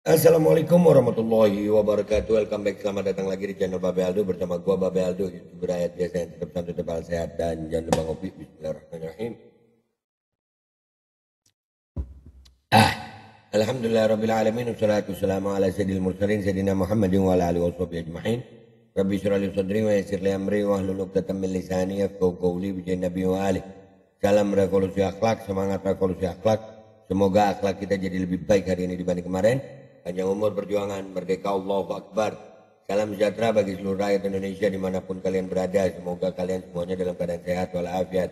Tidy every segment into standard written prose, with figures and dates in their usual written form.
Assalamualaikum warahmatullahi wabarakatuh. Welcome back. Selamat datang lagi di channel Babe Aldo bersama gua Babe Aldo. YouTuber rakyat biasa yang tetap santai, tetap sehat dan jangan lupa ngopi. Bismillahirrahmanirrahim. Alhamdulillahirabbil alamin. Wassalatu wassalamu ala sayyidil mursalin sayyidina Muhammadin wa ala alihi washabihi ajmain. Rabbi shrah li sadri wa yassir li amri wa hlul 'uqdatam min lisani yafqahu qawli bi nabi wa alihi. Salam revolusi akhlak, semangat revolusi akhlak. Semoga akhlak kita jadi lebih baik hari ini dibanding kemarin. Panjang umur perjuangan, merdeka, Allahu Akbar. Salam sejahtera bagi seluruh rakyat Indonesia dimanapun kalian berada. Semoga kalian semuanya dalam keadaan sehat walafiat,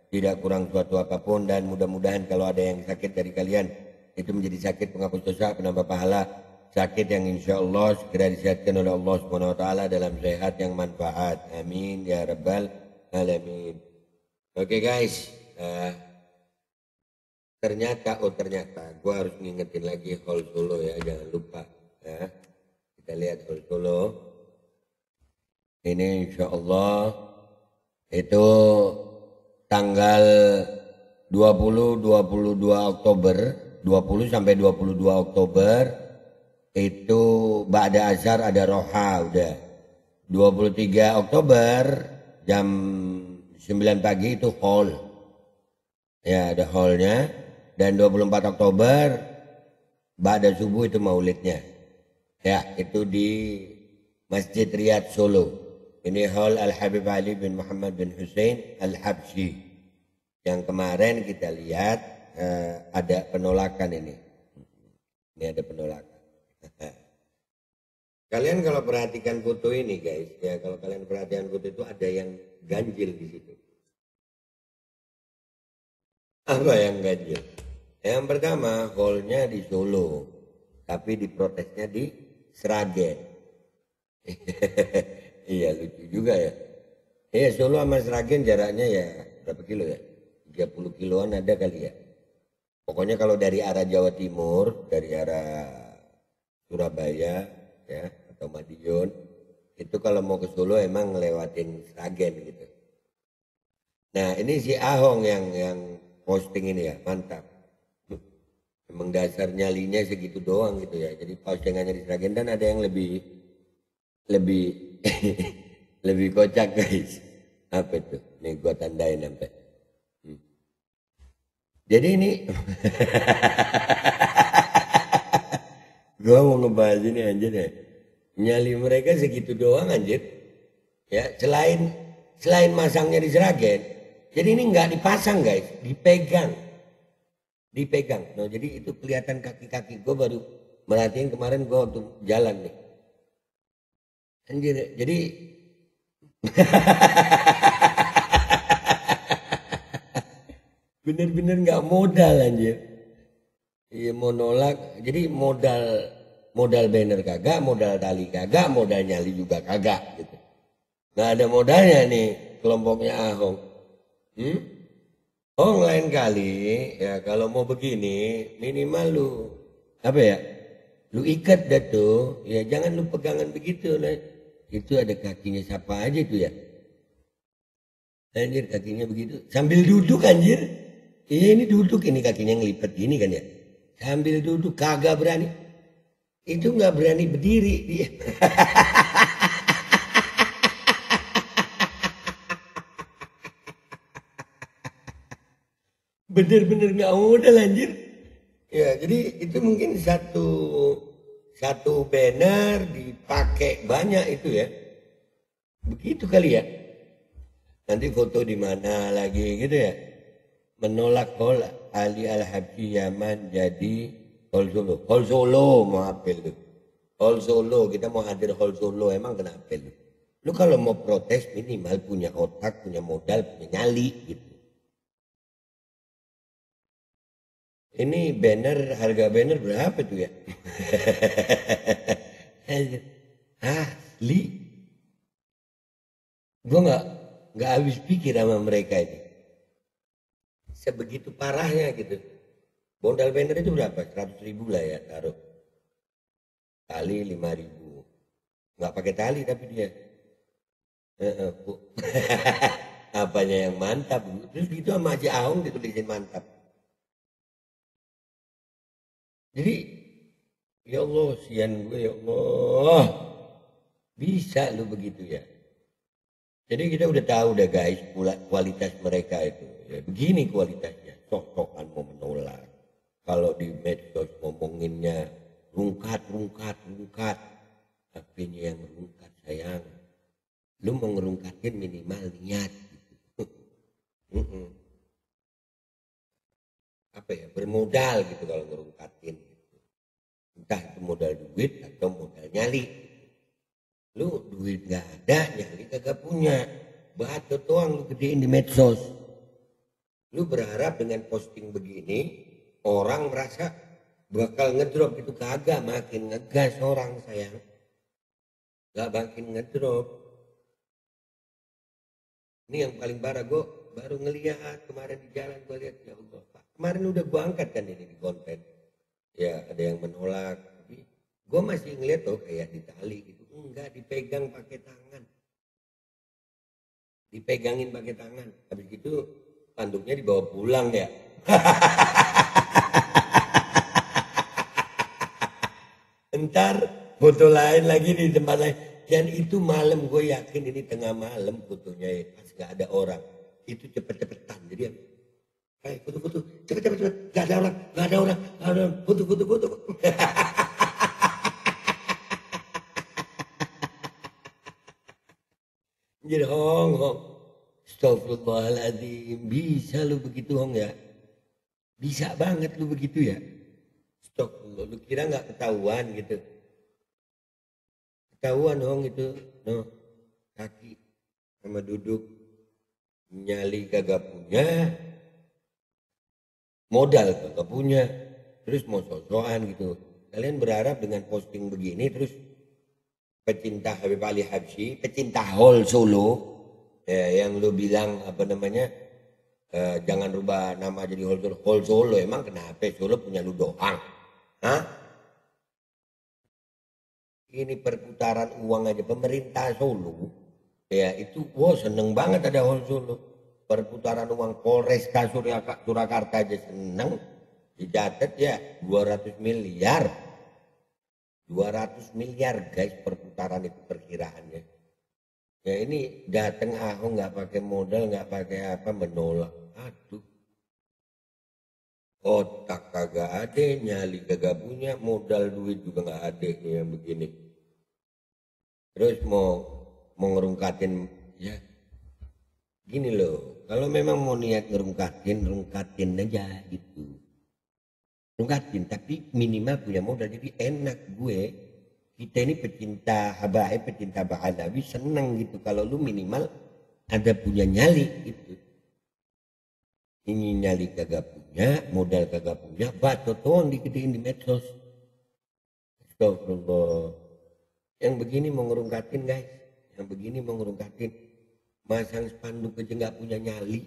tidak kurang suatu apapun, dan mudah-mudahan kalau ada yang sakit dari kalian itu menjadi sakit penghapus dosa, penambah pahala, sakit yang insya Allah segera disehatkan oleh Allah Subhanahu Wa Taala dalam sehat yang manfaat. Amin ya rabbal alamin. Oke guys. Ternyata gue harus ngingetin lagi Hall Solo ya, jangan lupa ya. Kita lihat Hall Solo ini insya Allah itu tanggal 20-22 Oktober 20 sampai 22 Oktober itu ba'da asar ada roha udah. 23 Oktober jam 9 pagi itu hall ya, ada hallnya. Dan 24 Oktober ba'da subuh itu maulidnya. Ya, itu di Masjid Riyadh Solo. Ini hall Al-Habib Ali bin Muhammad bin Hussein Al-Habsyi. Yang kemarin kita lihat ada penolakan ini. Ini ada penolakan. Kalian kalau perhatikan foto ini guys, ya kalau kalian perhatikan foto itu ada yang ganjil di situ. Apa yang ganjil? Yang pertama, hallnya di Solo, tapi diprotesnya di Sragen. Iya lucu juga ya. Iya Solo sama Sragen jaraknya ya berapa kilo ya? 30 kiloan ada kali ya. Pokoknya kalau dari arah Jawa Timur, dari arah Surabaya ya atau Madiun, itu kalau mau ke Solo emang ngelewatin Sragen gitu. Nah ini si Ahong yang posting ini ya, mantap. Emang dasar nyalinya segitu doang gitu ya. Jadi postingannya di Sragen, dan ada yang lebih lebih kocak guys. Apa itu? Nih gua tandain sampai. Jadi ini gua mau ngebahas ini anjir ya. Nyali mereka segitu doang anjir. Ya, selain masangnya di Sragen. Jadi ini nggak dipasang guys, dipegang. Nah jadi itu kelihatan kaki-kaki. Gue baru merhatiin kemarin gue waktu jalan nih. Anjir, jadi bener-bener nggak modal anjir. Iya mau nolak. Jadi modal banner kagak, modal tali kagak, modal nyali juga kagak gitu. Nggak ada modalnya nih kelompoknya Ahong. Oh lain kali ya kalau mau begini minimal lu apa ya, lu ikat dah tuh ya, jangan lu pegangan begitu lah. Itu ada kakinya siapa aja tuh ya, anjir kakinya begitu sambil duduk anjir. Iya ini duduk, ini kakinya ngelipet gini kan ya, sambil duduk kagak berani, itu nggak berani berdiri dia. Bener-bener nggak modal anjir. Ya jadi itu mungkin satu banner dipakai banyak itu ya. Begitu kali ya. Nanti foto di mana lagi gitu ya. Menolak hall Ali Al-Habsyi Yaman jadi hall Solo. Hall Solo mau apel tuh. Hall Solo, kita mau hadir hall Solo, emang kenapa lu? Lu kalau mau protes minimal punya otak, punya modal, punya nyali gitu. Ini banner, harga banner berapa tuh ya? Asli. Gue nggak habis pikir sama mereka ini. Sebegitu parahnya gitu. Modal banner itu berapa? 100.000 lah ya taruh. Tali 5.000. Nggak pakai tali tapi dia. Apanya yang mantap. Terus gitu sama Haji Ahong ditulisin mantap. Jadi Ya Allah, sian gue ya Allah. Bisa lu begitu ya. Jadi kita udah tahu dah guys kualitas mereka itu. Ya, begini kualitasnya. Sok-sokan mau menolak. Kalau di medsos ngomonginnya rungkat. Apinya yang rungkat sayang. Lu mau ngerungkatin minimal niat. Gitu. Apa ya, bermodal gitu kalau ngerungkatin. Gitu. Entah itu modal duit atau modal nyali. Lu duit gak ada, nyali kagak punya. Batu doang lu gedein di medsos. Lu berharap dengan posting begini, orang merasa bakal ngedrop gitu, kagak, makin ngegas orang sayang. Gak makin ngedrop. Ini yang paling parah, gue baru ngeliat kemarin di jalan, gue lihat ya Allah Pak. Kemarin udah gue angkat kan ini di konten. Ya ada yang menolak, tapi gue masih ngeliat tuh kayak di tali gitu. Enggak, dipegang pakai tangan. Dipegangin pakai tangan. Habis itu tanduknya dibawa pulang ya. Entar foto lain lagi di tempat lain. Dan itu malam, gue yakin ini tengah malam fotonya ya. Pas gak ada orang. Itu cepet-cepetan. Jadi foto-foto. Cepet. Gak ada orang. Foto. Jadi hong. Astagfirullahaladzim. Bisa lu begitu hong ya? Bisa banget lu begitu ya? Astagfirullah. Lu kira gak ketahuan gitu? Ketahuan hong itu. No. Kaki sama duduk. Nyali kagak punya. Modal kagak punya. Terus mau sok-sokan gitu. Kalian berharap dengan posting begini terus pecinta Habib Ali Habsyi, pecinta Hall Solo, ya, yang lu bilang apa namanya, jangan rubah nama jadi Hall Solo. Emang kenapa Solo punya lu doang? Hah? Ini perputaran uang aja pemerintah Solo, ya itu, seneng banget ada Hall Solo. Perputaran uang Polresta Surakarta aja seneng, dicatat ya 200 miliar. 200 miliar guys perputaran itu perkiraannya. Ya ini dateng Ahok nggak pakai modal, nggak pakai apa, menolak. Aduh. Otak kagak ada, nyali kagak punya, modal duit juga nggak ada yang begini. Terus mau ngerungkatin ya. Gini loh, kalau memang mau niat rungkatin aja gitu. Rungkatin, tapi minimal punya modal. Jadi enak gue, kita ini pecinta habaib, pecinta Ba'alawi seneng gitu kalau lu minimal ada punya nyali gitu. Ini nyali kagak punya, modal kagak punya, batu doang digedein di medsos. Astagfirullah. Yang begini mau ngerungkatin guys, yang begini mau ngerungkatin. Masang spanduk aja nggak punya nyali.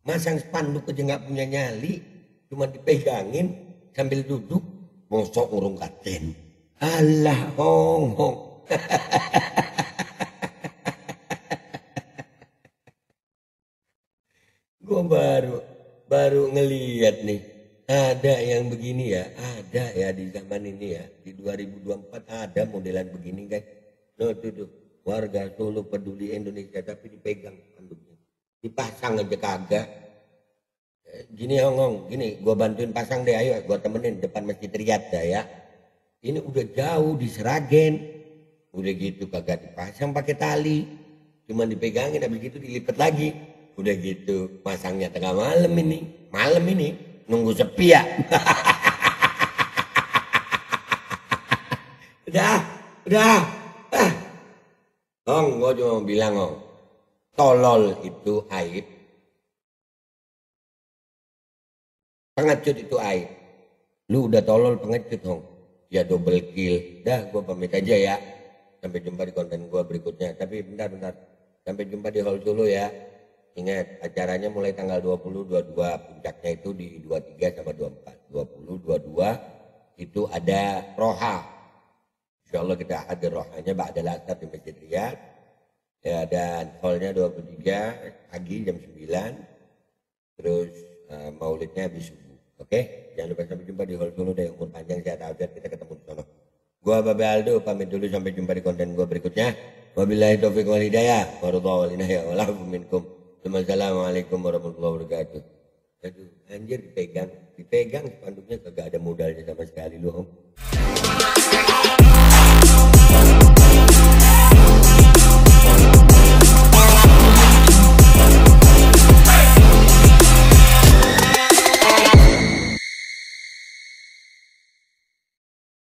Masang spanduk aja nggak punya nyali. Cuma dipegangin sambil duduk, mosok ngurungkatin. Alah hong. Gue baru ngeliat nih, ada yang begini ya, ada ya di zaman ini ya, di 2024 ada modelan begini guys. No, tuh, warga Solo peduli Indonesia tapi dipegang spanduknya, dipasang aja kagak. Gini hong, gini gue bantuin pasang deh, ayo gue temenin depan Masjid Riyad dah ya. Ini udah jauh di Seragen, udah gitu kagak dipasang pakai tali, cuma dipegangin, habis gitu dilipat lagi, udah gitu pasangnya tengah malam ini nunggu sepi ya. udah hong, gue cuma bilang hong, tolol itu aib. Pengecut itu aib. Lu udah tolol pengecut hong. Ya double kill. Dah gue pamit aja ya. Sampai jumpa di konten gue berikutnya. Tapi bentar. Sampai jumpa di Hall Solo ya. Ingat acaranya mulai tanggal 20-22. Puncaknya itu di 23 sama 24. 20-22 itu ada roha. Insya Allah kita hadir rohanya ba'da asar di Masjid Riyad. Ya, dan hallnya 23 pagi jam 9. Terus maulidnya habis subuh. Oke, jangan lupa sampai jumpa di Hall Solo deh, umur panjang sehat afiat, kita ketemu di sana. Gua Babe Aldo pamit dulu, sampai jumpa di konten gua berikutnya. Wabillahi taufiq wal hidayah, waradha wal inayah, walafu minkum. Assalamualaikum warahmatullahi wabarakatuh. Aduh, anjir dipegang spanduknya kagak ada modalnya sama sekali lu, Om.